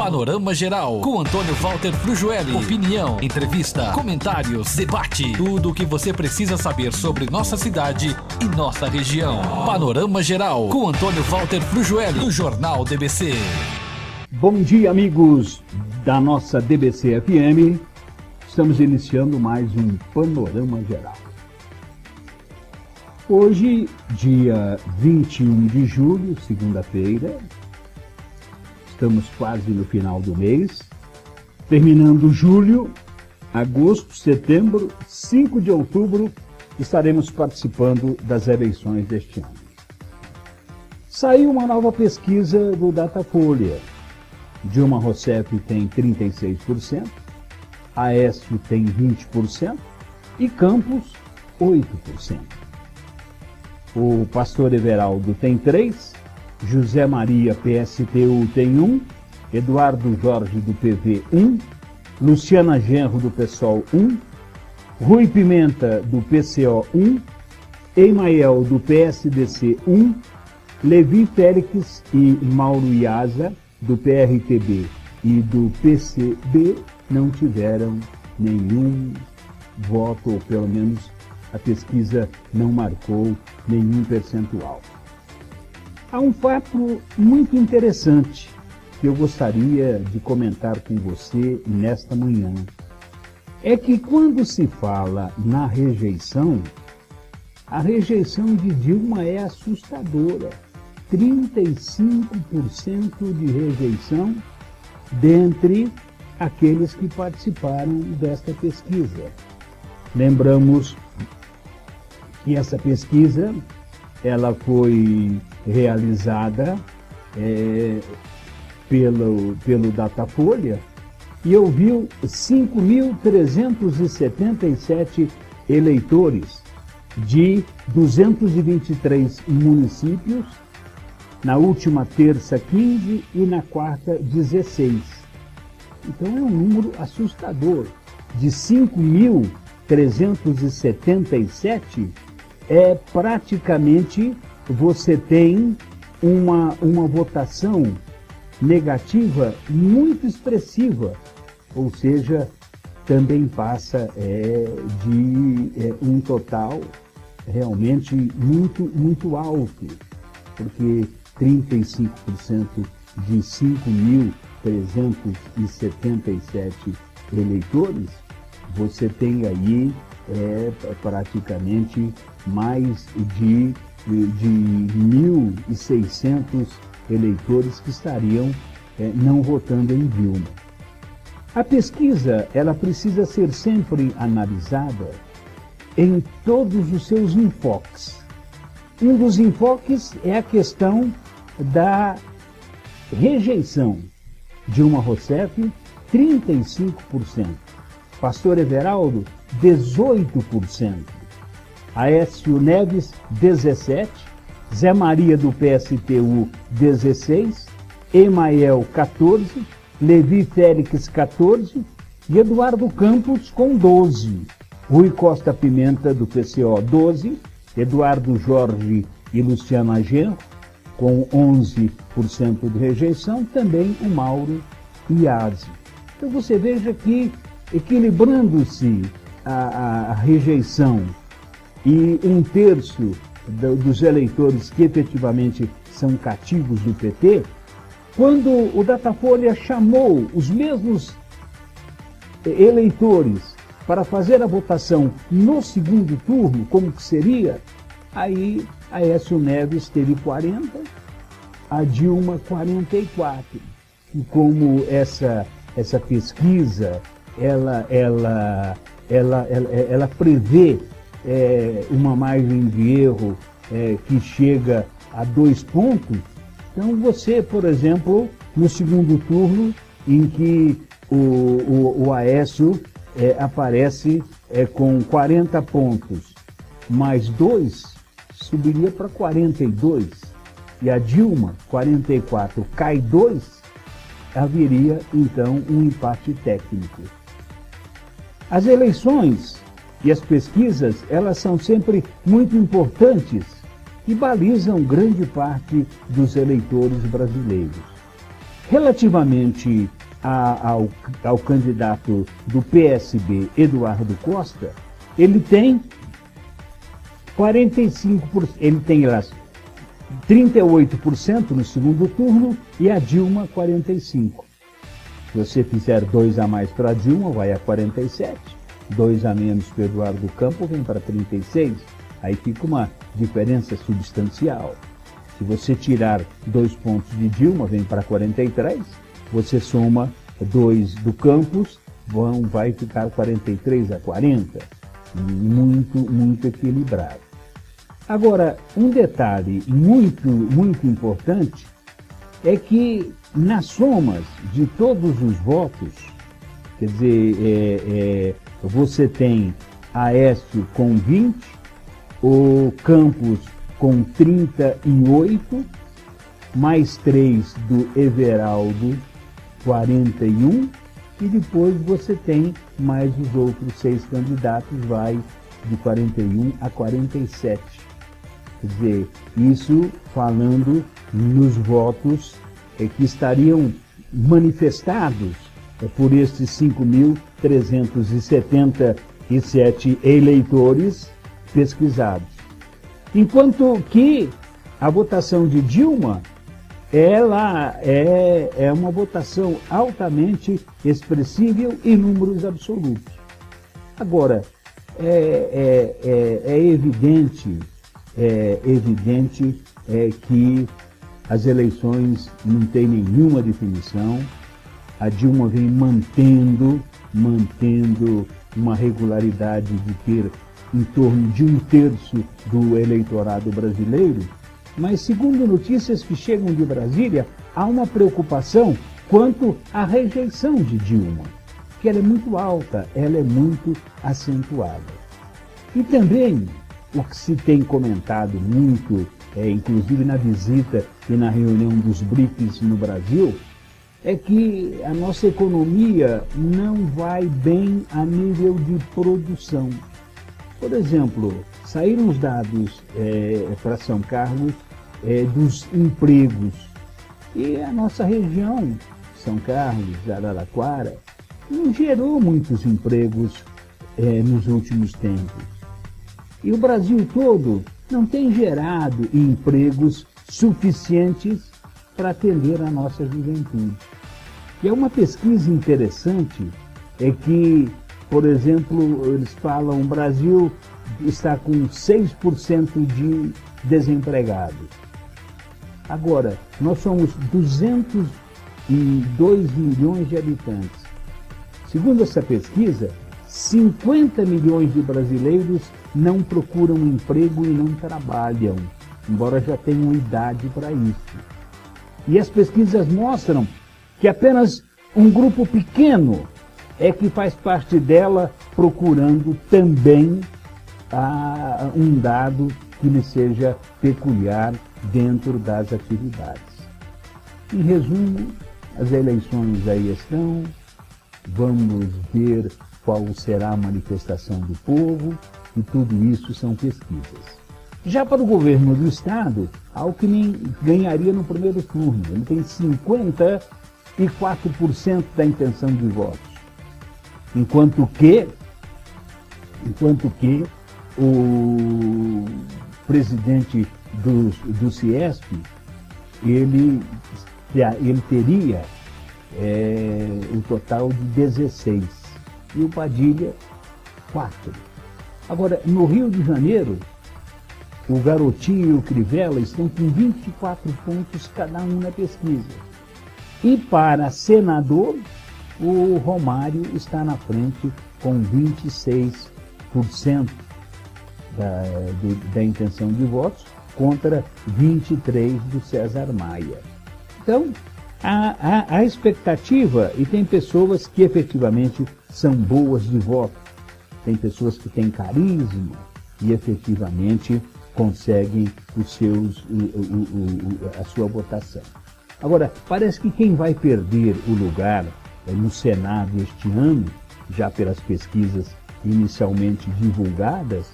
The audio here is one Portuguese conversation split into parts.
Panorama Geral, com Antônio Walter Frujueli. Opinião, entrevista, comentários, debate. Tudo o que você precisa saber sobre nossa cidade e nossa região. Panorama Geral, com Antônio Walter Frujueli, do Jornal DBC. Bom dia, amigos da nossa DBC FM. Estamos iniciando mais um Panorama Geral. Hoje, dia 21 de julho, segunda-feira, estamos quase no final do mês, terminando julho, agosto, setembro, 5 de outubro, estaremos participando das eleições deste ano. Saiu uma nova pesquisa do Datafolha. Dilma Rousseff tem 36%, Aécio tem 20% e Campos 8%. O pastor Everaldo tem 3%, José Maria PSTU tem 1%, Eduardo Jorge do PV 1%, Luciana Genro do PSOL 1%, Rui Pimenta do PCO 1%, Emael do PSDC 1%, Levi Félix e Mauro Iaza do PRTB e do PCB não tiveram nenhum voto, ou pelo menos a pesquisa não marcou nenhum percentual. Há um fato muito interessante que eu gostaria de comentar com você nesta manhã. É que quando se fala na rejeição, a rejeição de Dilma é assustadora. 35% de rejeição dentre aqueles que participaram desta pesquisa. Lembramos que essa pesquisa ela foi realizada pelo Datafolha e ouviu 5.377 eleitores de 223 municípios, na última terça 15 e na quarta 16. Então é um número assustador. De 5.377, praticamente você tem uma votação negativa muito expressiva, ou seja, também passa de um total realmente muito alto, porque 35% de 5.377 eleitores, você tem aí praticamente mais de 1.600 eleitores que estariam não votando em Dilma. A pesquisa ela precisa ser sempre analisada em todos os seus enfoques. Um dos enfoques é a questão da rejeição. Dilma Rousseff, 35%. Pastor Everaldo, 18%. Aécio Neves, 17%. Zé Maria do PSTU, 16%. Emael, 14%. Levi Félix, 14%. E Eduardo Campos, com 12%. Rui Costa Pimenta, do PCO, 12%. Eduardo Jorge e Luciana Genro, com 11% de rejeição, também o Mauro Iazi. Então você veja que, equilibrando-se a rejeição e 1/3 dos eleitores que efetivamente são cativos do PT, quando o Datafolha chamou os mesmos eleitores para fazer a votação no segundo turno, como que seria, aí Aécio Neves teve 40%, a Dilma 44%. E como essa pesquisa, ela prevê uma margem de erro que chega a 2 pontos, então você, por exemplo, no segundo turno, em que o Aécio aparece com 40 pontos, mais 2, subiria para 42, e a Dilma, 44, cai 2, haveria então um empate técnico. As eleições e as pesquisas, elas são sempre muito importantes e balizam grande parte dos eleitores brasileiros. Relativamente ao candidato do PSB, Eduardo Costa, ele tem 45%, ele tem 38% no segundo turno e a Dilma 45%. Se você fizer 2 a mais para a Dilma, vai a 47%, 2 a menos para o Eduardo Campos, vem para 36%. Aí fica uma diferença substancial. Se você tirar 2 pontos de Dilma, vem para 43%, você soma 2 do Campos, vai ficar 43 a 40%. Muito equilibrado. Agora, um detalhe muito importante é que nas somas de todos os votos, quer dizer, você tem Aécio com 20, o Campos com 38, mais 3 do Everaldo, 41, e depois você tem mais os outros 6 candidatos, vai de 41 a 47. Quer dizer, isso falando nos votos que estariam manifestados por esses 5.377 eleitores pesquisados. Enquanto que a votação de Dilma, ela é uma votação altamente expressível em números absolutos. Agora, é evidente que as eleições não têm nenhuma definição. A Dilma vem mantendo uma regularidade de ter em torno de 1/3 do eleitorado brasileiro, mas segundo notícias que chegam de Brasília, há uma preocupação quanto à rejeição de Dilma, que ela é muito alta, ela é muito acentuada. E também o que se tem comentado muito, inclusive na visita e na reunião dos BRICS no Brasil, é que a nossa economia não vai bem a nível de produção. Por exemplo, saíram os dados para São Carlos dos empregos. E a nossa região, São Carlos, Araraquara, não gerou muitos empregos nos últimos tempos. E o Brasil todo não tem gerado empregos suficientes para atender a nossa juventude. E é uma pesquisa interessante, é que, por exemplo, eles falam, o Brasil está com 6% de desempregados. Agora, nós somos 202 milhões de habitantes. Segundo essa pesquisa, 50 milhões de brasileiros não procuram emprego e não trabalham, embora já tenham idade para isso. E as pesquisas mostram que apenas um grupo pequeno é que faz parte dela procurando também um dado que lhe seja peculiar dentro das atividades. Em resumo, as eleições aí estão, vamos ver qual será a manifestação do povo, e tudo isso são pesquisas. Já para o governo do Estado, Alckmin ganharia no primeiro turno, ele tem 54% da intenção de votos. Enquanto que o presidente do CIESP, ele teria o total de 16, e o Padilha 4. Agora, no Rio de Janeiro, o Garotinho e o Crivella estão com 24 pontos cada um na pesquisa. E para senador, o Romário está na frente com 26% da intenção de votos contra 23% do César Maia. Então, há expectativa, e tem pessoas que efetivamente são boas de voto. Tem pessoas que têm carisma e efetivamente conseguem a sua votação. Agora, parece que quem vai perder o lugar no Senado este ano, já pelas pesquisas inicialmente divulgadas,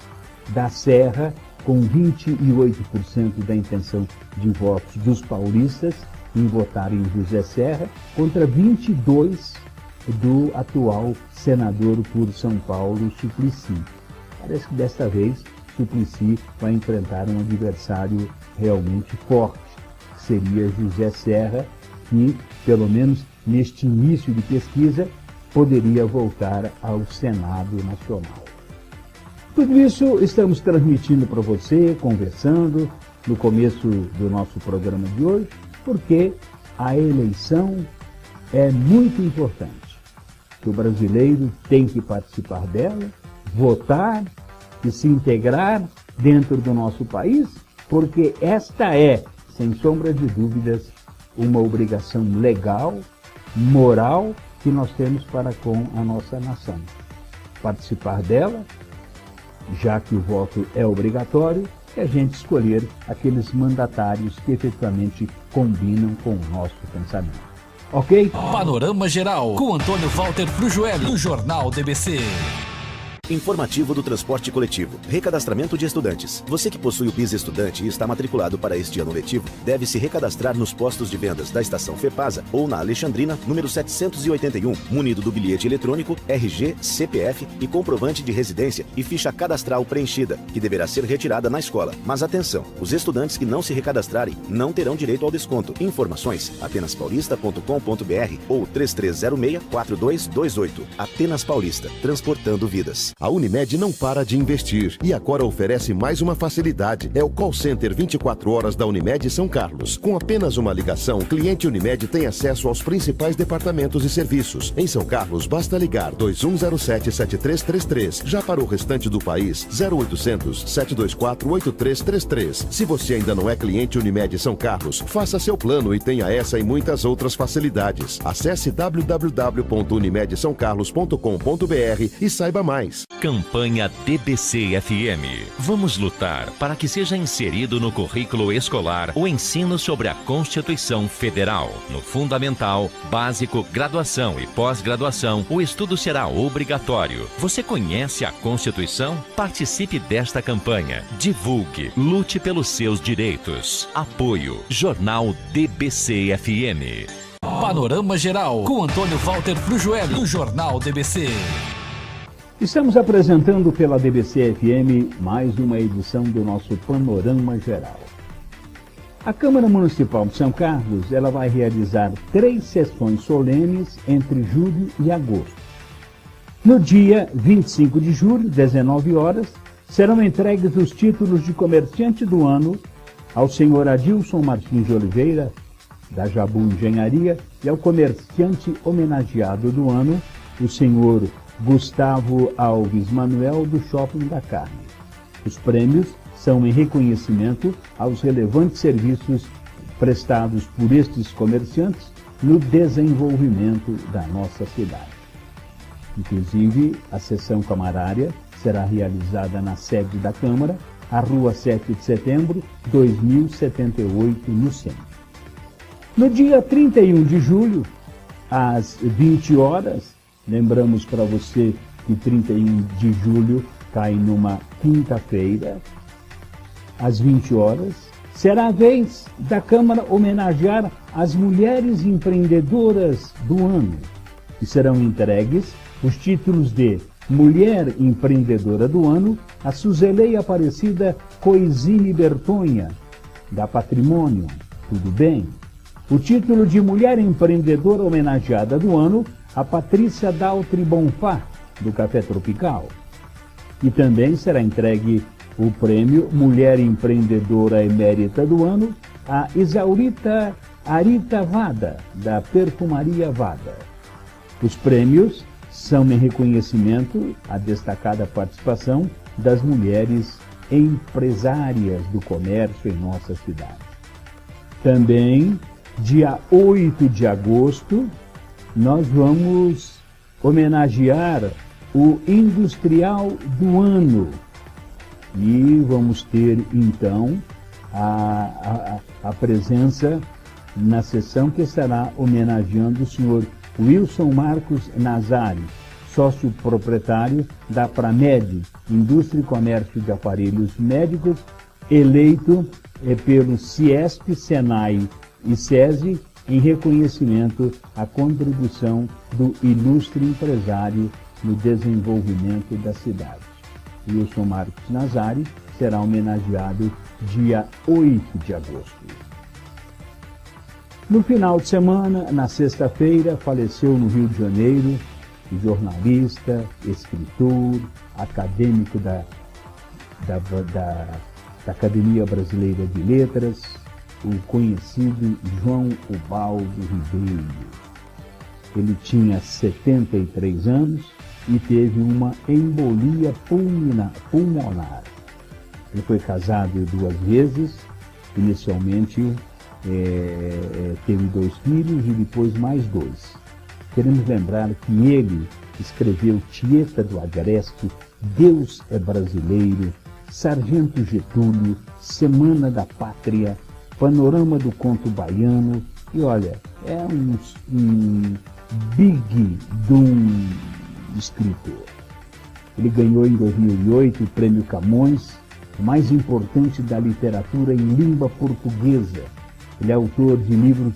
da Serra, com 28% da intenção de votos dos paulistas, em votar em José Serra contra 22 do atual senador por São Paulo, Suplicy. Parece que desta vez Suplicy vai enfrentar um adversário realmente forte, que seria José Serra, que, pelo menos neste início de pesquisa, poderia voltar ao Senado Nacional. Tudo isso estamos transmitindo para você, conversando, no começo do nosso programa de hoje, porque a eleição é muito importante. Que o brasileiro tem que participar dela, votar e se integrar dentro do nosso país, porque esta é, sem sombra de dúvidas, uma obrigação legal, moral, que nós temos para com a nossa nação. Participar dela, já que o voto é obrigatório, é a gente escolher aqueles mandatários que efetivamente combinam com o nosso pensamento. Ok? Panorama Geral, com Antônio Walter Frujueli, do Jornal DBC. Informativo do transporte coletivo. Recadastramento de estudantes. Você que possui o BIS Estudante e está matriculado para este ano letivo, deve se recadastrar nos postos de vendas da Estação FEPASA ou na Alexandrina, número 781, munido do bilhete eletrônico, RG, CPF e comprovante de residência e ficha cadastral preenchida, que deverá ser retirada na escola. Mas atenção, os estudantes que não se recadastrarem não terão direito ao desconto. Informações, atenaspaulista.com.br ou 3306-4228. Atenas Paulista, transportando vidas. A Unimed não para de investir e agora oferece mais uma facilidade. É o call center 24 horas da Unimed São Carlos. Com apenas uma ligação, o cliente Unimed tem acesso aos principais departamentos e serviços. Em São Carlos, basta ligar 2107-7333. Já para o restante do país, 0800-724-8333. Se você ainda não é cliente Unimed São Carlos, faça seu plano e tenha essa e muitas outras facilidades. Acesse www.unimedsaocarlos.com.br e saiba mais. Campanha DBC-FM. Vamos lutar para que seja inserido no currículo escolar o ensino sobre a Constituição Federal. No fundamental, básico, graduação e pós-graduação, o estudo será obrigatório. Você conhece a Constituição? Participe desta campanha. Divulgue. Lute pelos seus direitos. Apoio. Jornal DBC-FM. Panorama Geral, com Antônio Walter Frujueli, do Jornal DBC. Estamos apresentando pela DBC-FM mais uma edição do nosso Panorama Geral. A Câmara Municipal de São Carlos, ela vai realizar 3 sessões solenes entre julho e agosto. No dia 25 de julho, 19 horas, serão entregues os títulos de comerciante do ano ao senhor Adilson Martins de Oliveira, da Jabu Engenharia, e ao comerciante homenageado do ano, o senhor Gustavo Alves Manuel, do Shopping da Carne. Os prêmios são em reconhecimento aos relevantes serviços prestados por estes comerciantes no desenvolvimento da nossa cidade. Inclusive, a sessão camarária será realizada na sede da Câmara, a Rua 7 de Setembro, 2078, no centro. No dia 31 de julho, às 20 horas, lembramos para você que 31 de julho cai numa quinta-feira, às 20 horas, será a vez da Câmara homenagear as mulheres empreendedoras do ano, e serão entregues os títulos de Mulher Empreendedora do Ano a Suzeleia Aparecida Coisine Bertonha, da Patrimônio, tudo bem? O título de Mulher Empreendedora Homenageada do Ano a Patrícia Daltri Bonfá, do Café Tropical. E também será entregue o prêmio Mulher Empreendedora Emérita do Ano a Isaurita Arita Vada, da Perfumaria Vada. Os prêmios são em reconhecimento à destacada participação das mulheres empresárias do comércio em nossa cidade. Também, dia 8 de agosto, nós vamos homenagear o Industrial do Ano. E vamos ter, então, a presença na sessão que estará homenageando o senhor Wilson Marcos Nazari, sócio proprietário da Pramed, Indústria e Comércio de Aparelhos Médicos, eleito pelo Ciesp, Senai e SESI em reconhecimento à contribuição do ilustre empresário no desenvolvimento da cidade. Wilson Marques Nazari será homenageado dia 8 de agosto. No final de semana, na sexta-feira, faleceu no Rio de Janeiro o jornalista, escritor, acadêmico da Academia Brasileira de Letras, o conhecido João Ubaldo Ribeiro. Ele tinha 73 anos e teve uma embolia pulmonar. Ele foi casado 2 vezes, inicialmente teve 2 filhos e depois mais 2. Queremos lembrar que ele escreveu Tieta do Agreste, Deus é Brasileiro, Sargento Getúlio, Semana da Pátria, Panorama do Conto Baiano, e olha, é um big de um escritor. Ele ganhou em 2008 o Prêmio Camões, o mais importante da literatura em língua portuguesa. Ele é autor de livros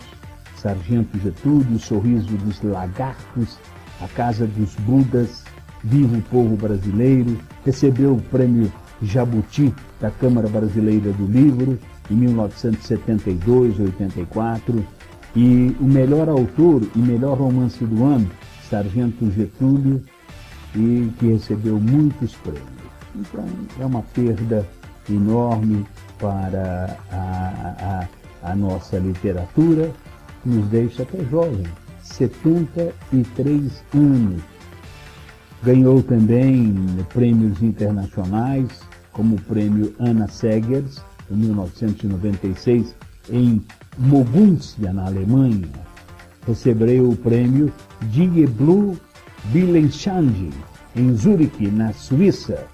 Sargento Getúlio, O Sorriso dos Lagartos, A Casa dos Budas, Viva o Povo Brasileiro, recebeu o Prêmio Jabuti da Câmara Brasileira do Livro em 1972-84 e o melhor autor e melhor romance do ano, Sargento Getúlio, e que recebeu muitos prêmios. Então é uma perda enorme para a nossa literatura, que nos deixa até jovem, 73 anos. Ganhou também prêmios internacionais, como o prêmio Anna Segers, em 1996, em Moguntia, na Alemanha. Recebeu o prêmio Die Blue Bielenschange, em Zurique, na Suíça.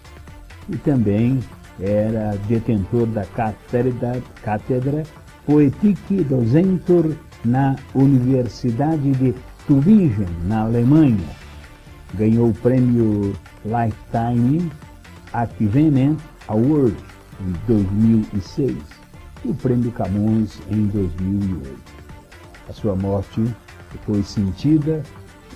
E também era detentor da Cátedra Poetique Docentur na Universidade de Tübingen, na Alemanha. Ganhou o prêmio Lifetime Achievement Award em 2006 e o prêmio Camões em 2008. A sua morte foi sentida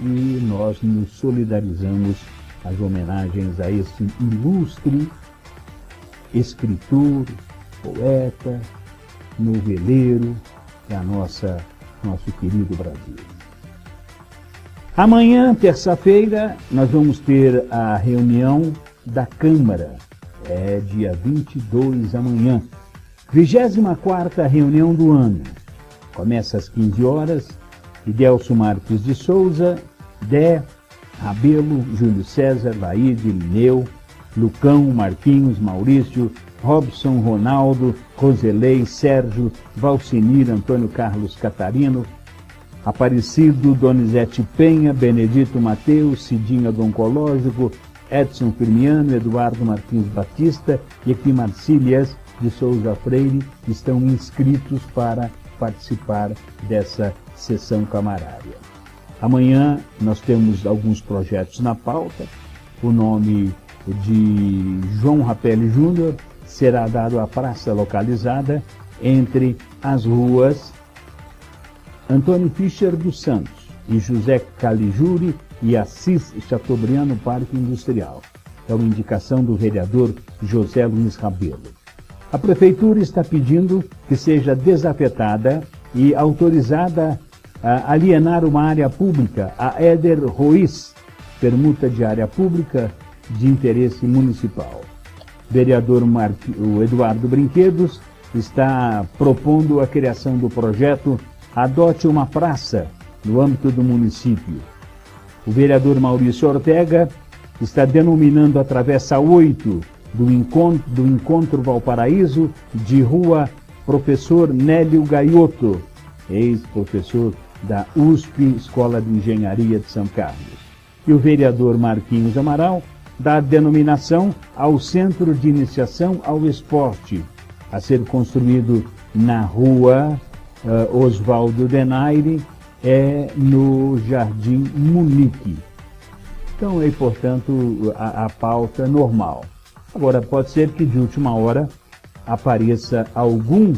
e nós nos solidarizamos as homenagens a esse ilustre escritor, poeta, noveleiro da nosso querido Brasil. Amanhã, terça-feira, nós vamos ter a reunião da Câmara. É dia 22 amanhã. 24ª reunião do ano. Começa às 15 horas. Idelso Marques de Souza, Dé, Rabelo, Júlio César, Laíde, Lineu, Lucão, Marquinhos, Maurício, Robson, Ronaldo, Roselei, Sérgio, Valcinir, Antônio Carlos Catarino, Aparecido, Donizete Penha, Benedito Mateus, Cidinha do Oncológico, Edson Firmiano, Eduardo Martins Batista e Equimarcílias de Souza Freire estão inscritos para participar dessa sessão camarária. Amanhã nós temos alguns projetos na pauta. O nome de João Rapelli Júnior será dado à praça localizada entre as ruas Antônio Fischer dos Santos e José Caligiuri e Assis Chateaubriand no Parque Industrial. É uma indicação do vereador José Luiz Rabelo. A Prefeitura está pedindo que seja desafetada e autorizada a alienar uma área pública a Éder Ruiz, permuta de área pública de interesse municipal. O vereador o Eduardo Brinquedos está propondo a criação do projeto Adote uma Praça no âmbito do município. O vereador Maurício Ortega está denominando a Travessa 8 do Encontro Valparaíso de Rua Professor Nélio Gaiotto, ex-professor da USP, Escola de Engenharia de São Carlos. E o vereador Marquinhos Amaral dá a denominação ao Centro de Iniciação ao Esporte, a ser construído na Rua Oswaldo Denaire, no Jardim Munique. Então é, portanto, a pauta normal. Agora, pode ser que de última hora apareça algum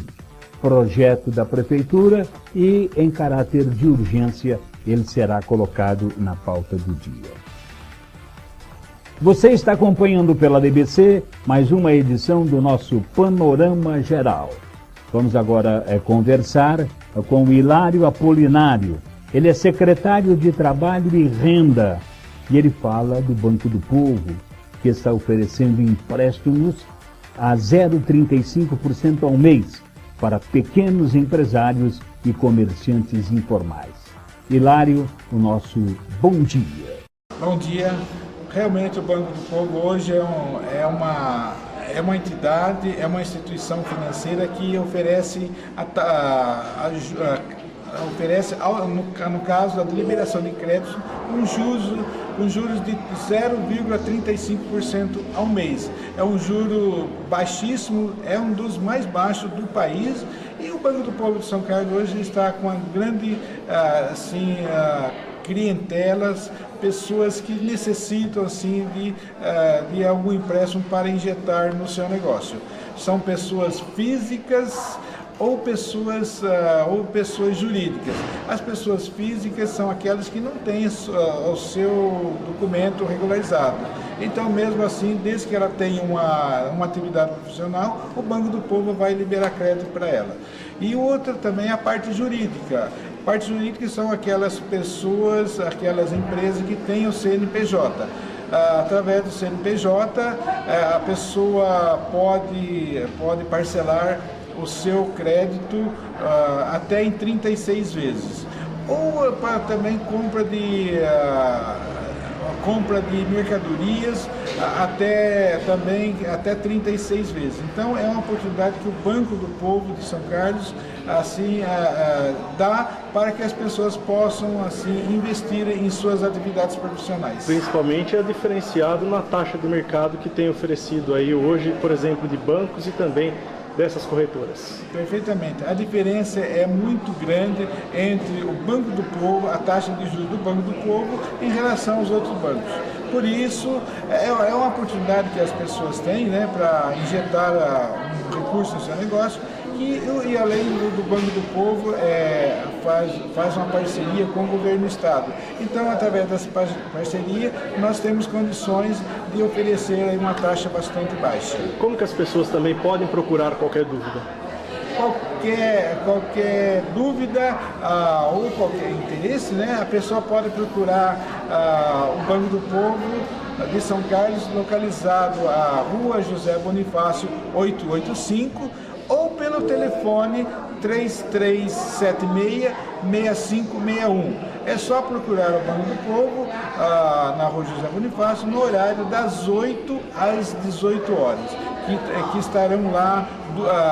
projeto da Prefeitura e, em caráter de urgência, ele será colocado na pauta do dia. Você está acompanhando pela DBC mais uma edição do nosso Panorama Geral. Vamos agora conversar com o Hilário Apolinário. Ele é secretário de Trabalho e Renda e ele fala do Banco do Povo, que está oferecendo empréstimos a 0,35% ao mês para pequenos empresários e comerciantes informais. Hilário, o nosso bom dia. Bom dia. Realmente o Banco do Povo hoje é uma entidade, é uma instituição financeira que oferece, no caso da liberação de créditos, com juros de 0,35% ao mês. É um juro baixíssimo, é um dos mais baixos do país, e o Banco do Povo de São Carlos hoje está com uma grande clientelas, pessoas que necessitam assim de algum empréstimo para injetar no seu negócio. São pessoas físicas ou pessoas jurídicas. As pessoas físicas são aquelas que não têm o seu documento regularizado. Então, mesmo assim, desde que ela tenha uma atividade profissional, o Banco do Povo vai liberar crédito para ela. E outra também é a parte jurídica. Parte jurídica são aquelas pessoas, aquelas empresas que têm o CNPJ. Através do CNPJ, a pessoa pode parcelar o seu crédito até em 36 vezes. Ou para também compra de mercadorias até 36 vezes. Então é uma oportunidade que o Banco do Povo de São Carlos dá para que as pessoas possam investir em suas atividades profissionais. Principalmente é diferenciado na taxa de mercado que tem oferecido aí hoje, por exemplo, de bancos e também dessas corretoras. Perfeitamente. A diferença é muito grande entre o Banco do Povo, a taxa de juros do Banco do Povo, em relação aos outros bancos. Por isso, é uma oportunidade que as pessoas têm, né, para injetar um recurso no seu negócio, e além do Banco do Povo, faz uma parceria com o governo do Estado. Então, através dessa parceria, nós temos condições de oferecer aí uma taxa bastante baixa. Como que as pessoas também podem procurar qualquer dúvida? Qualquer dúvida ou qualquer interesse, né, a pessoa pode procurar o Banco do Povo de São Carlos, localizado à Rua José Bonifácio 885, ou pelo telefone 3376-6561. É só procurar o Banco do Povo na Rua José Bonifácio no horário das 8 às 18 horas, que estarão lá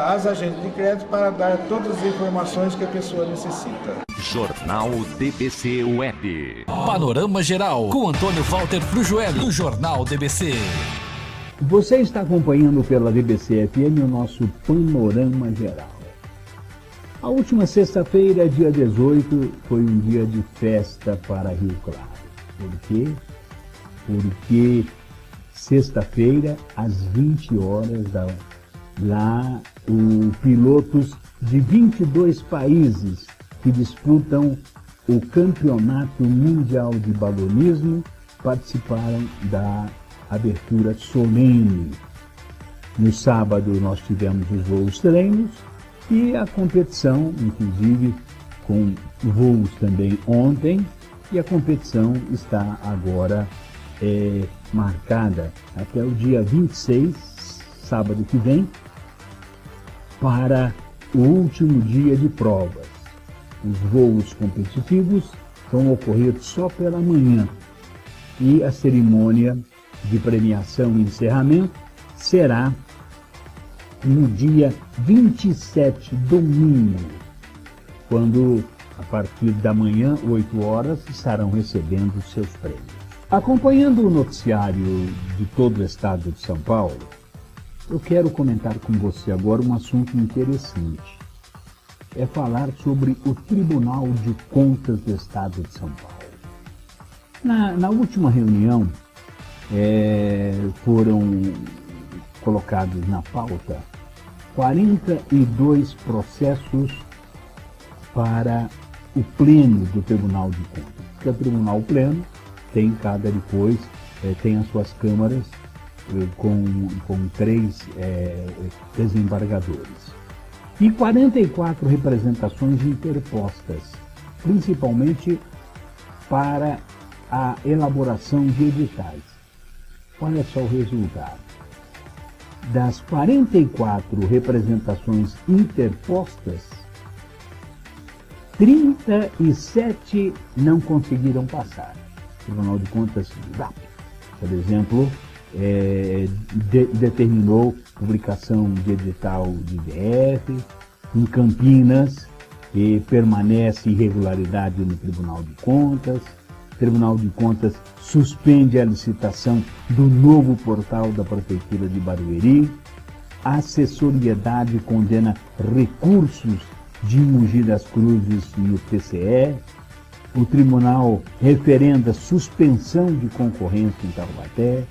as agentes de crédito para dar todas as informações que a pessoa necessita. Jornal DBC Web. Panorama Geral, com Antônio Walter Frujueli, do Jornal DBC. Você está acompanhando pela DBC FM o nosso Panorama Geral. A última sexta-feira, dia 18, foi um dia de festa para Rio Claro. Por quê? Porque sexta-feira, às 20 horas, lá pilotos de 22 países que disputam o Campeonato Mundial de Balonismo participaram da abertura solene. No sábado nós tivemos os voos treinos e a competição, inclusive com voos também ontem, e a competição está agora marcada até o dia 26, sábado que vem, para o último dia de provas. Os voos competitivos vão ocorrer só pela manhã e a cerimônia de premiação e encerramento será no dia 27, domingo, quando, a partir da manhã, 8 horas, estarão recebendo seus prêmios. Acompanhando o noticiário de todo o estado de São Paulo, eu quero comentar com você agora um assunto interessante. É falar sobre o Tribunal de Contas do Estado de São Paulo. Na última reunião, foram colocados na pauta 42 processos para o Pleno do Tribunal de Contas. Porque o Tribunal Pleno tem tem as suas câmaras com 3 desembargadores. E 44 representações interpostas, principalmente para a elaboração de editais. Olha só o resultado. Das 44 representações interpostas, 37 não conseguiram passar. O Tribunal de Contas, por exemplo, determinou publicação de edital de DF. Em Campinas, permanece irregularidade no Tribunal de Contas. O Tribunal de Contas suspende a licitação do novo portal da Prefeitura de Barueri. A Assessoriedade condena recursos de Mogi das Cruzes no TCE. O Tribunal referenda suspensão de concorrência em Taubaté.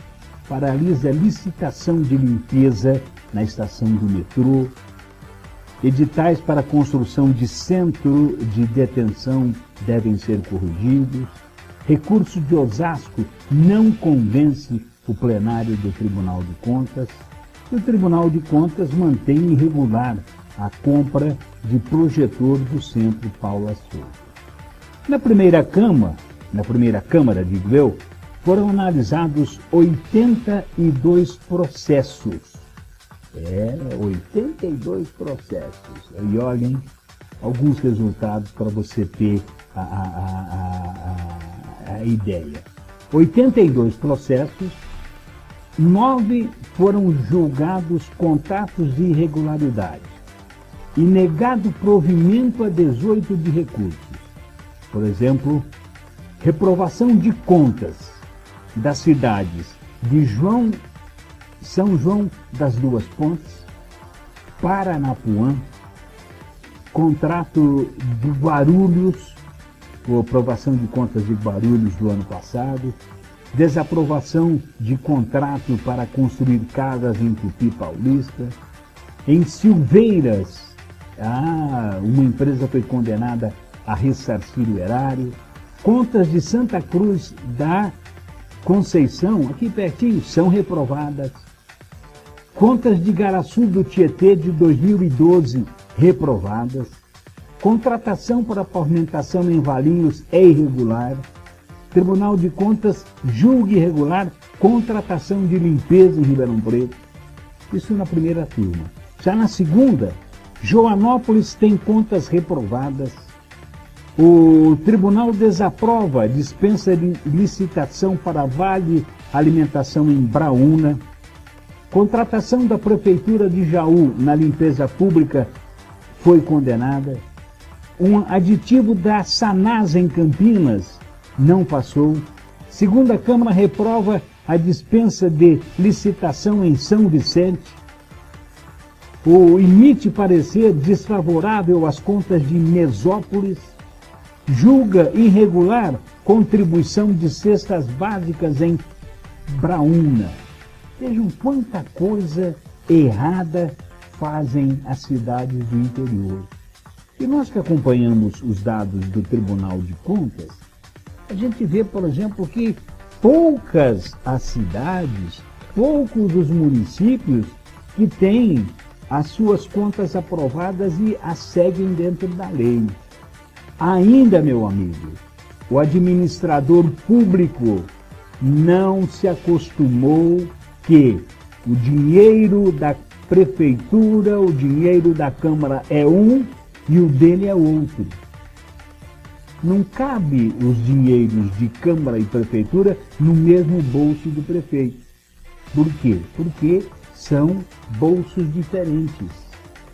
Paralisa licitação de limpeza na estação do metrô. Editais para a construção de centro de detenção devem ser corrigidos. Recurso de Osasco não convence o plenário do Tribunal de Contas. E o Tribunal de Contas mantém irregular a compra de projetor do Centro Paula Souza. Na primeira Câmara, digo eu, foram analisados 82 processos. 82 processos. E olhem alguns resultados para você ter a ideia. 82 processos, 9 foram julgados contratos de irregularidade e negado provimento a 18 de recursos. Por exemplo, reprovação de contas das cidades de São João das Duas Pontes, Paranapuã, contrato de Guarulhos, ou aprovação de contas de Guarulhos do ano passado, desaprovação de contrato para construir casas em Tupi Paulista. Em Silveiras, uma empresa foi condenada a ressarcir o erário. Contas de Santa Cruz da Conceição, aqui pertinho, são reprovadas. Contas de Garaçu do Tietê de 2012, reprovadas. Contratação para pavimentação em Valinhos é irregular. Tribunal de Contas julga irregular contratação de limpeza em Ribeirão Preto. Isso na primeira turma. Já na segunda, Joanópolis tem contas reprovadas. O tribunal desaprova a dispensa de licitação para Vale Alimentação em Braúna. Contratação da Prefeitura de Jaú na limpeza pública foi condenada. Um aditivo da Sanasa em Campinas não passou. Segunda Câmara reprova a dispensa de licitação em São Vicente. Emite parecer desfavorável às contas de Mesópolis. Julga irregular contribuição de cestas básicas em Braúna. Vejam quanta coisa errada fazem as cidades do interior. E nós que acompanhamos os dados do Tribunal de Contas, a gente vê, por exemplo, que poucas as cidades, poucos os municípios que têm as suas contas aprovadas e as seguem dentro da lei. Ainda, meu amigo, o administrador público não se acostumou que o dinheiro da prefeitura, o dinheiro da Câmara é um e o dele é outro. Não cabe os dinheiros de Câmara e Prefeitura no mesmo bolso do prefeito. Por quê? Porque são bolsos diferentes.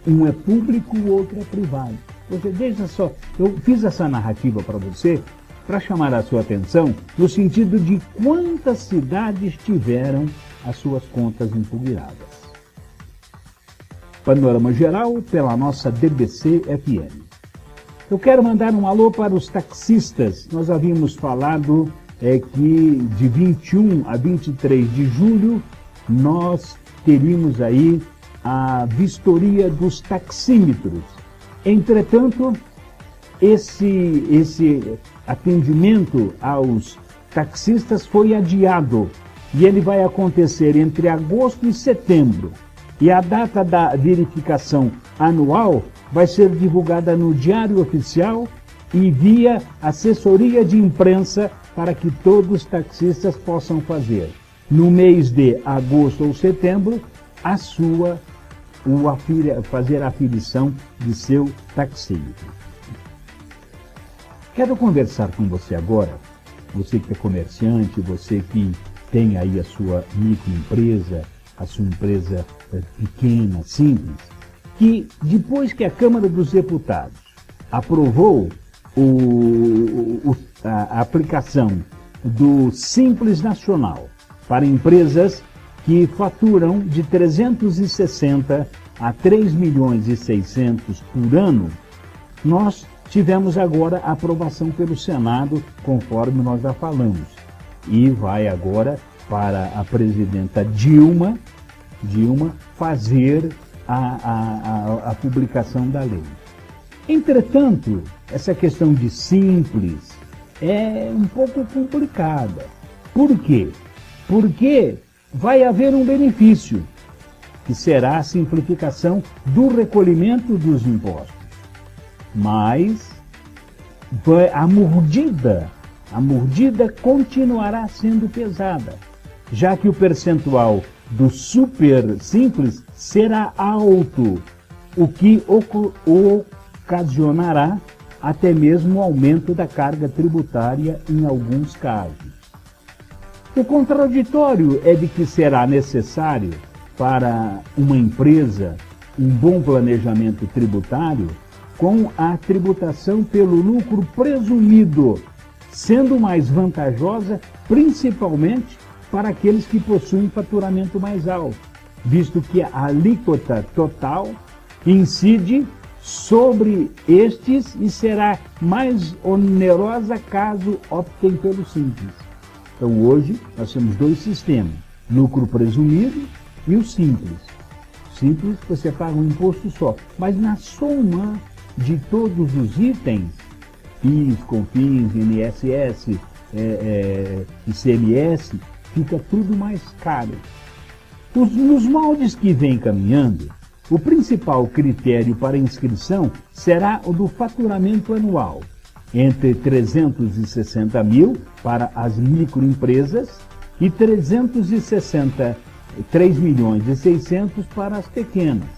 Um é público, o outro é privado. Você veja só, eu fiz essa narrativa para você para chamar a sua atenção no sentido de quantas cidades tiveram as suas contas impugnadas. Panorama geral pela nossa DBC-FM. Eu quero mandar um alô para os taxistas. Nós havíamos falado que de 21 a 23 de julho nós teríamos aí a vistoria dos taxímetros. Entretanto, esse atendimento aos taxistas foi adiado e ele vai acontecer entre agosto e setembro. E a data da verificação anual vai ser divulgada no Diário Oficial e via assessoria de imprensa para que todos os taxistas possam fazer, no mês de agosto ou setembro, fazer a aferição de seu taxímetro. Quero conversar com você agora, você que é comerciante, você que tem aí a sua microempresa, a sua empresa pequena, simples, que depois que a Câmara dos Deputados aprovou a aplicação do Simples Nacional para empresas que faturam de 360 a 3.600.000 por ano, nós tivemos agora a aprovação pelo Senado, conforme nós já falamos. E vai agora para a presidenta Dilma fazer a publicação da lei. Entretanto, essa questão de simples é um pouco complicada. Por quê? Porque vai haver um benefício, que será a simplificação do recolhimento dos impostos. Mas a mordida continuará sendo pesada, já que o percentual do super simples será alto, o que ocasionará até mesmo o aumento da carga tributária em alguns casos. O contraditório é de que será necessário para uma empresa um bom planejamento tributário com a tributação pelo lucro presumido, sendo mais vantajosa principalmente para aqueles que possuem faturamento mais alto, visto que a alíquota total incide sobre estes e será mais onerosa caso optem pelo simples. Então hoje nós temos dois sistemas, lucro presumido e o simples. Simples você paga um imposto só, mas na soma de todos os itens, PIS, COFINS, INSS, ICMS, fica tudo mais caro. Nos moldes que vem caminhando, o principal critério para inscrição será o do faturamento anual, entre 360.000 para as microempresas e 3.600.000 para as pequenas,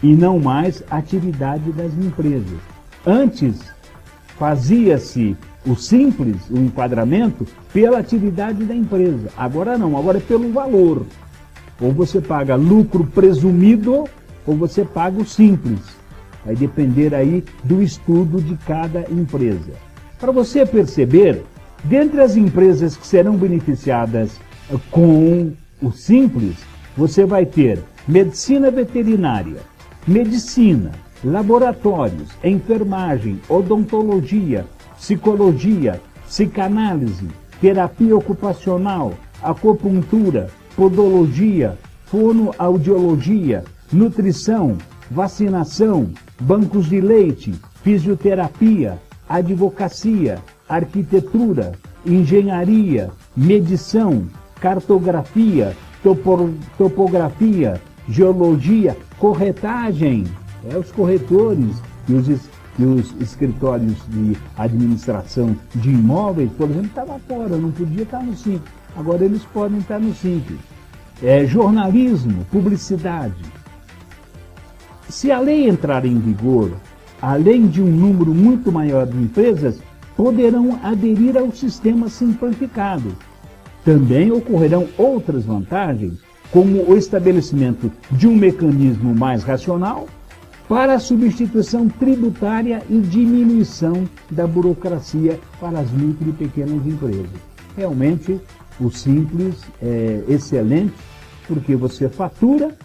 e não mais a atividade das empresas. Antes, fazia-se o simples, o enquadramento, pela atividade da empresa. Agora não, agora é pelo valor. Ou você paga lucro presumido, ou você paga o simples. Vai depender aí do estudo de cada empresa. Para você perceber, dentre as empresas que serão beneficiadas com o simples, você vai ter medicina veterinária, medicina, laboratórios, enfermagem, odontologia, psicologia, psicanálise, terapia ocupacional, acupuntura, podologia, fonoaudiologia, nutrição, vacinação, bancos de leite, fisioterapia, advocacia, arquitetura, engenharia, medição, cartografia, topografia, geologia, corretagem, os corretores e os escritórios de administração de imóveis, por exemplo, estavam fora, não podia estar no simples. Agora eles podem estar no simples. Jornalismo, publicidade. Se a lei entrar em vigor, além de um número muito maior de empresas, poderão aderir ao sistema simplificado. Também ocorrerão outras vantagens, como o estabelecimento de um mecanismo mais racional para a substituição tributária e diminuição da burocracia para as micro e pequenas empresas. Realmente, o simples é excelente, porque você fatura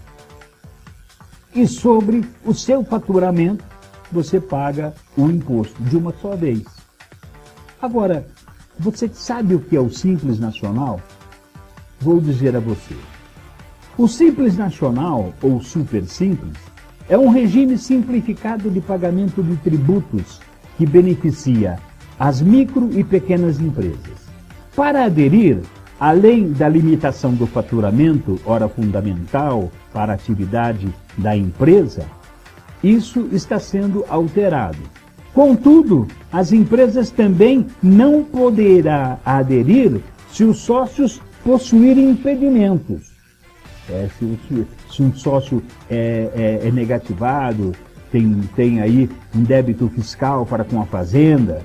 e sobre o seu faturamento você paga o imposto de uma só vez. Agora, você sabe o que é o Simples Nacional? Vou dizer a você. O Simples Nacional, ou Super Simples, é um regime simplificado de pagamento de tributos que beneficia as micro e pequenas empresas. Para aderir, além da limitação do faturamento, hora fundamental para a atividade da empresa, isso está sendo alterado. Contudo, as empresas também não poderão aderir se os sócios possuírem impedimentos. Se um sócio é negativado, tem aí um débito fiscal para com a fazenda,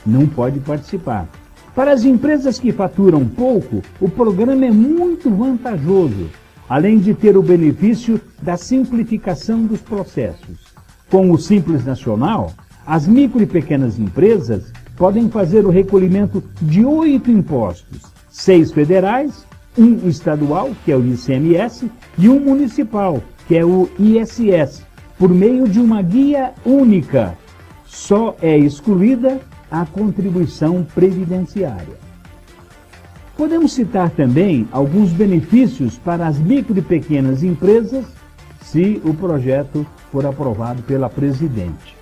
não pode participar. Para as empresas que faturam pouco, o programa é muito vantajoso, além de ter o benefício da simplificação dos processos. Com o Simples Nacional, as micro e pequenas empresas podem fazer o recolhimento de 8 impostos, 6 federais, 1 estadual, que é o ICMS, e 1 municipal, que é o ISS, por meio de uma guia única. Só é excluída a contribuição previdenciária. Podemos citar também alguns benefícios para as micro e pequenas empresas se o projeto for aprovado pela presidente.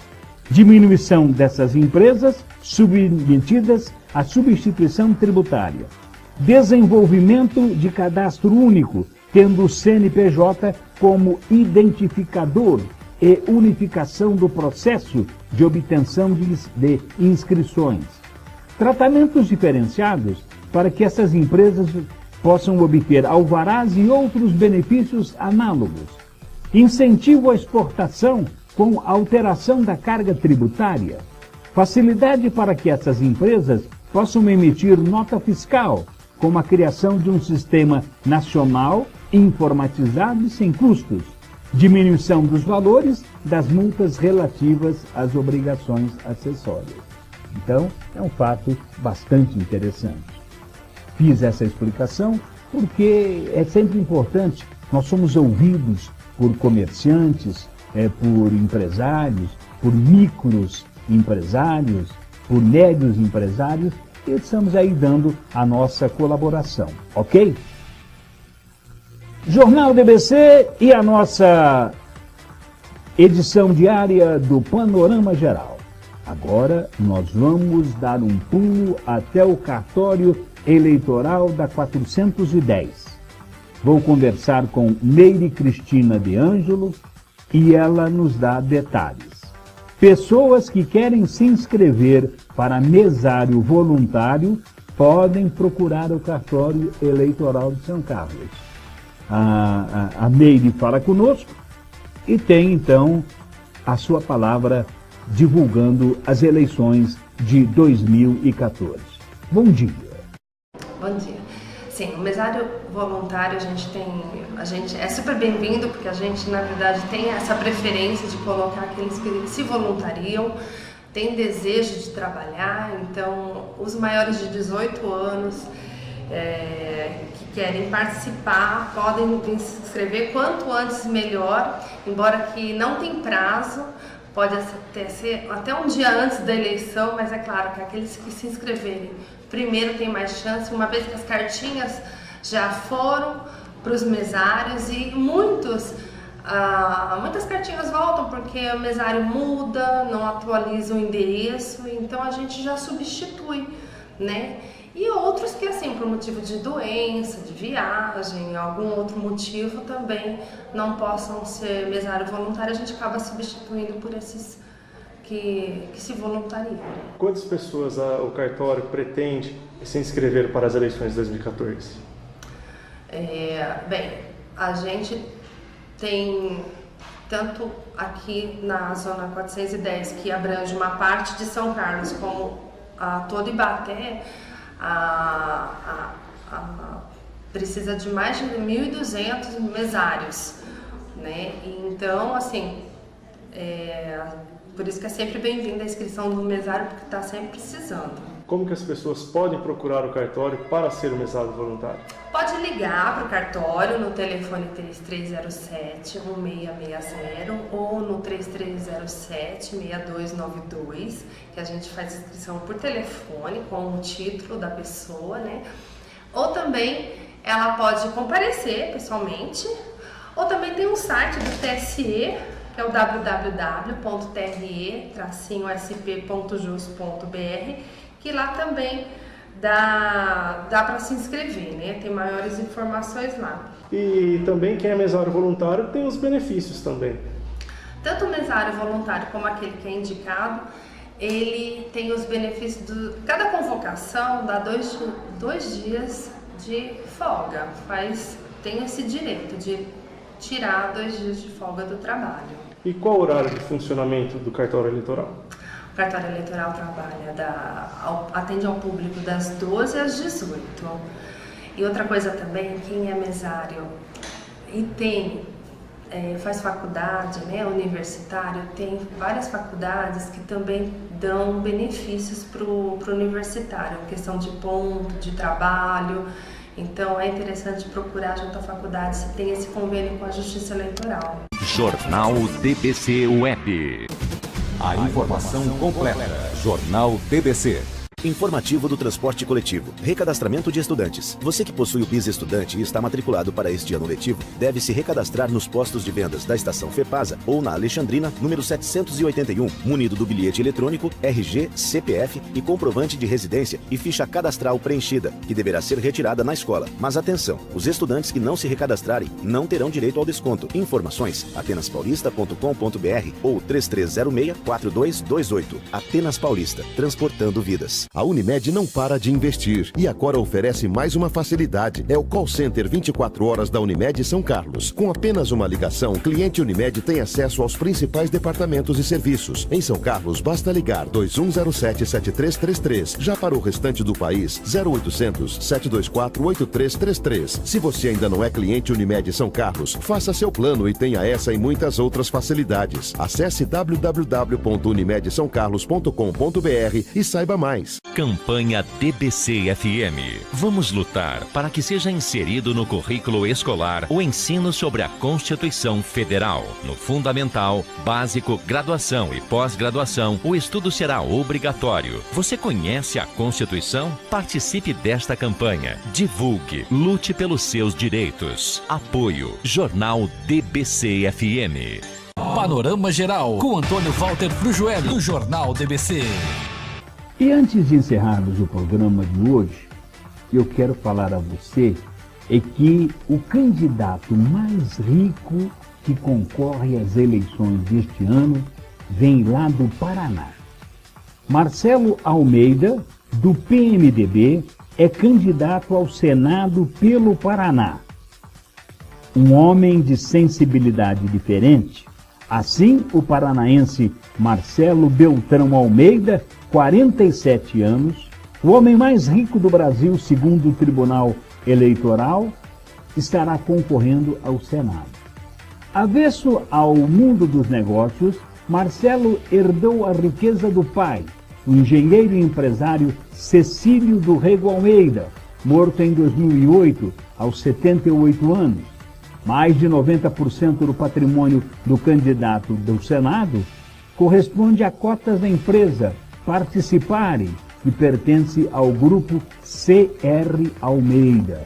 Diminuição dessas empresas submetidas à substituição tributária. Desenvolvimento de cadastro único, tendo o CNPJ como identificador e unificação do processo de obtenção de inscrições. Tratamentos diferenciados para que essas empresas possam obter alvarás e outros benefícios análogos. Incentivo à exportação com alteração da carga tributária. Facilidade para que essas empresas possam emitir nota fiscal, como a criação de um sistema nacional informatizado e sem custos. Diminuição dos valores das multas relativas às obrigações acessórias. Então, é um fato bastante interessante. Fiz essa explicação porque é sempre importante. Nós somos ouvidos por comerciantes, por empresários, por micros empresários, por médios empresários, e estamos aí dando a nossa colaboração, ok? Jornal DBC e a nossa edição diária do Panorama Geral. Agora nós vamos dar um pulo até o cartório eleitoral da 410. Vou conversar com Meire Cristina de Ângelo e ela nos dá detalhes. Pessoas que querem se inscrever para mesário voluntário podem procurar o cartório eleitoral de São Carlos. A Meire fala conosco e tem então a sua palavra divulgando as eleições de 2014. Bom dia. Bom dia. Sim, o mesário voluntário a gente é super bem-vindo, porque a gente na verdade tem essa preferência de colocar aqueles que se voluntariam, têm desejo de trabalhar. Então os maiores de 18 anos que querem participar podem se inscrever quanto antes melhor, embora que não tem prazo, pode ser até um dia antes da eleição, mas é claro que aqueles que se inscreverem primeiro tem mais chance, uma vez que as cartinhas já foram para os mesários e muitas cartinhas voltam porque o mesário muda, não atualiza o endereço, então a gente já substitui, né? E outros que assim, por motivo de doença, de viagem, algum outro motivo também não possam ser mesário voluntário, a gente acaba substituindo por esses que se voluntariam. Quantas pessoas o cartório pretende se inscrever para as eleições de 2014? Bem, a gente tem tanto aqui na zona 410, que abrange uma parte de São Carlos, como todo Ibaté, precisa de mais de 1.200 mesários, né? Então, assim, por isso que é sempre bem-vinda a inscrição do mesário, porque está sempre precisando. Como que as pessoas podem procurar o cartório para ser um mesário voluntário? Pode ligar para o cartório no telefone 3307-1660 ou no 3307-6292, que a gente faz inscrição por telefone com o título da pessoa, né? Ou também ela pode comparecer pessoalmente, ou também tem um site do TSE, que é o www.tre-sp.jus.br, que lá também dá para se inscrever, né? Tem maiores informações lá. E também quem é mesário voluntário tem os benefícios também. Tanto o mesário voluntário como aquele que é indicado, ele tem os benefícios cada convocação dá dois dias de folga, tem esse direito de tirar 2 dias de folga do trabalho. E qual o horário de funcionamento do cartório eleitoral? O cartório eleitoral atende ao público das 12 às 18. E outra coisa também, quem é mesário e faz faculdade, né, universitário, tem várias faculdades que também dão benefícios para o universitário, questão de ponto, de trabalho. Então é interessante procurar junto à faculdade se tem esse convênio com a Justiça Eleitoral. Jornal DBC Web. A informação completa. Jornal DBC. Informativo do transporte coletivo. Recadastramento de estudantes. Você que possui o PIS estudante e está matriculado para este ano letivo, deve se recadastrar nos postos de vendas da estação FEPASA ou na Alexandrina, número 781, munido do bilhete eletrônico, RG, CPF e comprovante de residência e ficha cadastral preenchida, que deverá ser retirada na escola. Mas atenção, os estudantes que não se recadastrarem não terão direito ao desconto. Informações: atenaspaulista.com.br ou 3306-4228. Atenas Paulista, transportando vidas. A Unimed não para de investir e agora oferece mais uma facilidade. É o call center 24 horas da Unimed São Carlos. Com apenas uma ligação, o cliente Unimed tem acesso aos principais departamentos e serviços. Em São Carlos, basta ligar 2107-7333. Já para o restante do país, 0800-724-8333. Se você ainda não é cliente Unimed São Carlos, faça seu plano e tenha essa e muitas outras facilidades. Acesse www.unimedsaocarlos.com.br e saiba mais. Campanha DBC-FM. Vamos lutar para que seja inserido no currículo escolar o ensino sobre a Constituição Federal. No Fundamental, Básico, Graduação e Pós-Graduação, o estudo será obrigatório. Você conhece a Constituição? Participe desta campanha. Divulgue. Lute pelos seus direitos. Apoio. Jornal DBC-FM. Panorama Geral, com Antônio Walter Frujueli, do Jornal DBC. E antes de encerrarmos o programa de hoje, eu quero falar a você que o candidato mais rico que concorre às eleições deste ano vem lá do Paraná. Marcelo Almeida, do PMDB, é candidato ao Senado pelo Paraná. Um homem de sensibilidade diferente. Assim, o paranaense Marcelo Beltrão Almeida, 47 anos, o homem mais rico do Brasil, segundo o Tribunal Eleitoral, estará concorrendo ao Senado. Avesso ao mundo dos negócios, Marcelo herdou a riqueza do pai, o engenheiro e empresário Cecílio do Rego Almeida, morto em 2008, aos 78 anos. Mais de 90% do patrimônio do candidato do Senado corresponde a cotas da empresa Participare, que pertence ao grupo CR Almeida.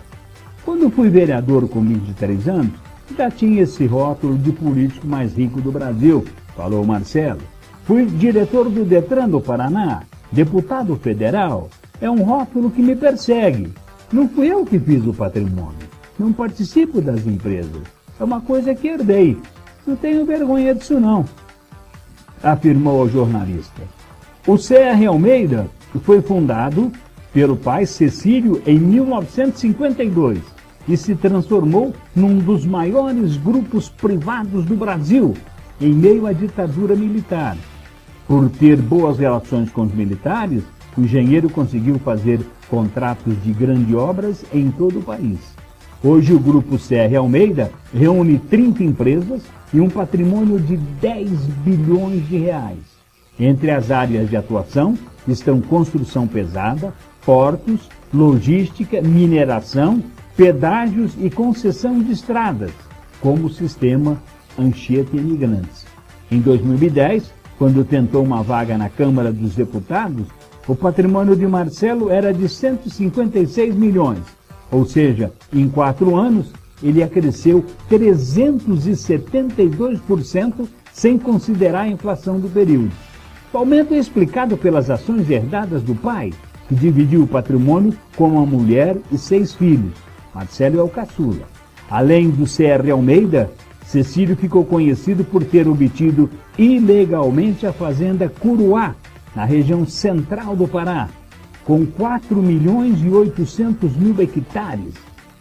Quando fui vereador com 23 anos, já tinha esse rótulo de político mais rico do Brasil, falou Marcelo. Fui diretor do Detran do Paraná, deputado federal. É um rótulo que me persegue. Não fui eu que fiz o patrimônio. Não participo das empresas. É uma coisa que herdei. Não tenho vergonha disso não, afirmou o jornalista. O CR Almeida foi fundado pelo pai Cecílio em 1952 e se transformou num dos maiores grupos privados do Brasil em meio à ditadura militar. Por ter boas relações com os militares, o engenheiro conseguiu fazer contratos de grandes obras em todo o país. Hoje o grupo CR Almeida reúne 30 empresas e um patrimônio de 10 bilhões de reais. Entre as áreas de atuação estão construção pesada, portos, logística, mineração, pedágios e concessão de estradas, como o sistema Anchieta Imigrantes. Em 2010, quando tentou uma vaga na Câmara dos Deputados, o patrimônio de Marcelo era de 156 milhões Ou seja, em 4 anos, ele acresceu 372%, sem considerar a inflação do período. O aumento é explicado pelas ações herdadas do pai, que dividiu o patrimônio com uma mulher e 6 filhos. Marcelo é o caçula. Além do CR Almeida, Cecílio ficou conhecido por ter obtido ilegalmente a fazenda Curuá, na região central do Pará, com 4.800.000 hectares.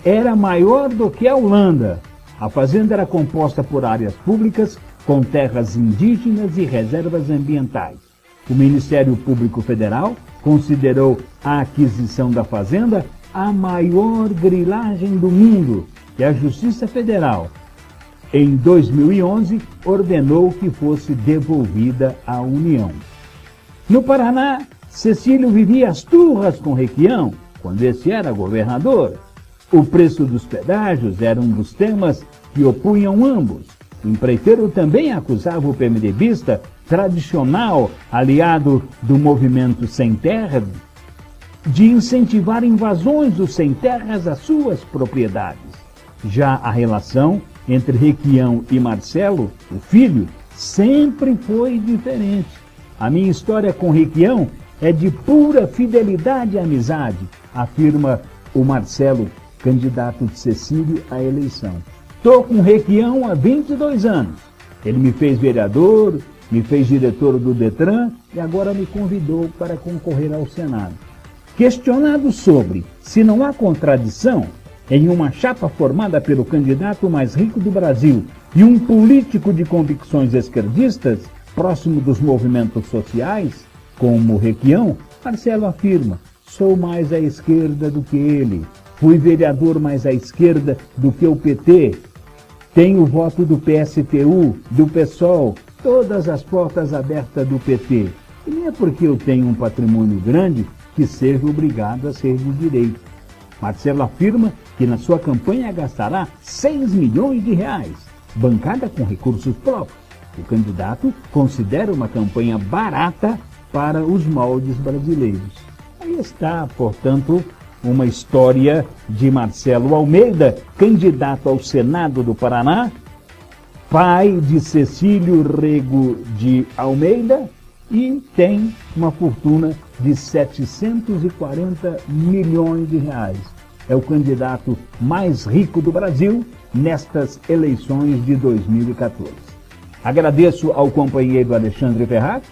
Era maior do que a Holanda. A fazenda era composta por áreas públicas, com terras indígenas e reservas ambientais. O Ministério Público Federal considerou a aquisição da fazenda a maior grilagem do mundo e a Justiça Federal, em 2011, ordenou que fosse devolvida à União. No Paraná, Cecílio vivia as turras com Requião, quando esse era governador. O preço dos pedágios era um dos temas que opunham ambos. O empreiteiro também acusava o PMDBista, tradicional aliado do movimento Sem Terra, de incentivar invasões dos sem terras às suas propriedades. Já a relação entre Requião e Marcelo, o filho, sempre foi diferente. A minha história com Requião é de pura fidelidade e amizade, afirma o Marcelo, candidato de Cecílio à eleição. Estou com Requião há 22 anos. Ele me fez vereador, me fez diretor do Detran e agora me convidou para concorrer ao Senado. Questionado sobre se não há contradição em uma chapa formada pelo candidato mais rico do Brasil e um político de convicções esquerdistas, próximo dos movimentos sociais, como Requião, Marcelo afirma: sou mais à esquerda do que ele, fui vereador mais à esquerda do que o PT, tenho o voto do PSTU, do PSOL, todas as portas abertas do PT. E nem é porque eu tenho um patrimônio grande que seja obrigado a ser de direita. Marcelo afirma que na sua campanha gastará 6 milhões de reais, bancada com recursos próprios. O candidato considera uma campanha barata para os moldes brasileiros. Aí está, portanto, uma história de Marcelo Almeida, candidato ao Senado do Paraná, pai de Cecílio Rego de Almeida, e tem uma fortuna de 740 milhões de reais. É o candidato mais rico do Brasil nestas eleições de 2014. Agradeço ao companheiro Alexandre Ferrati,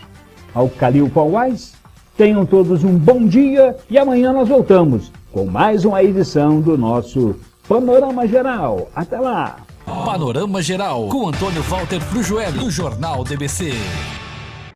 ao Calil Pauais. Tenham todos um bom dia e amanhã nós voltamos com mais uma edição do nosso Panorama Geral. Até lá! Panorama Geral, com Antônio Walter Frujueli, do Jornal DBC.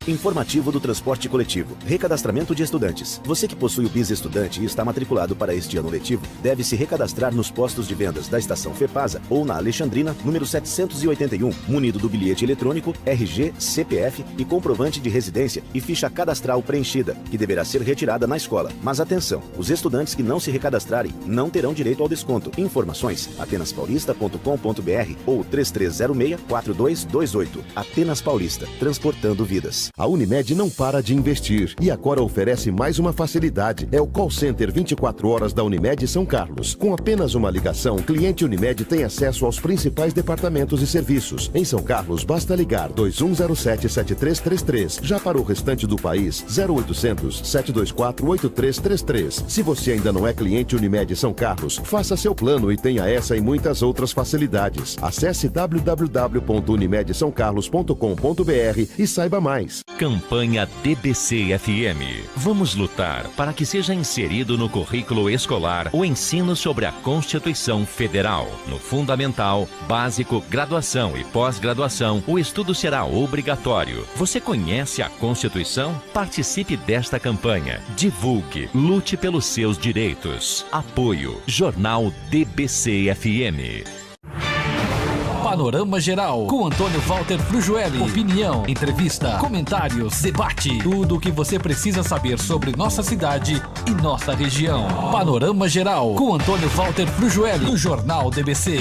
Informativo do transporte coletivo. Recadastramento de estudantes. Você que possui o PIS estudante e está matriculado para este ano letivo, deve se recadastrar nos postos de vendas da estação FEPASA ou na Alexandrina, número 781, munido do bilhete eletrônico, RG, CPF e comprovante de residência e ficha cadastral preenchida, que deverá ser retirada na escola. Mas atenção, os estudantes que não se recadastrarem não terão direito ao desconto. Informações: atenaspaulista.com.br ou 3306-4228. Atenas Paulista, transportando vidas. A Unimed não para de investir e agora oferece mais uma facilidade. É o call center 24 horas da Unimed São Carlos. Com apenas uma ligação, o cliente Unimed tem acesso aos principais departamentos e serviços. Em São Carlos, basta ligar 2107-7333. Já para o restante do país, 0800-724-8333. Se você ainda não é cliente Unimed São Carlos, faça seu plano e tenha essa e muitas outras facilidades. Acesse www.unimedsaocarlos.com.br e saiba mais. Campanha DBC-FM. Vamos lutar para que seja inserido no currículo escolar o ensino sobre a Constituição Federal. No Fundamental, Básico, Graduação e Pós-Graduação, o estudo será obrigatório. Você conhece a Constituição? Participe desta campanha. Divulgue. Lute pelos seus direitos. Apoio. Jornal DBC-FM. Panorama Geral, com Antônio Walter Frujueli. Opinião, entrevista, comentários, debate. Tudo o que você precisa saber sobre nossa cidade e nossa região. Panorama Geral, com Antônio Walter Frujueli, do Jornal DBC.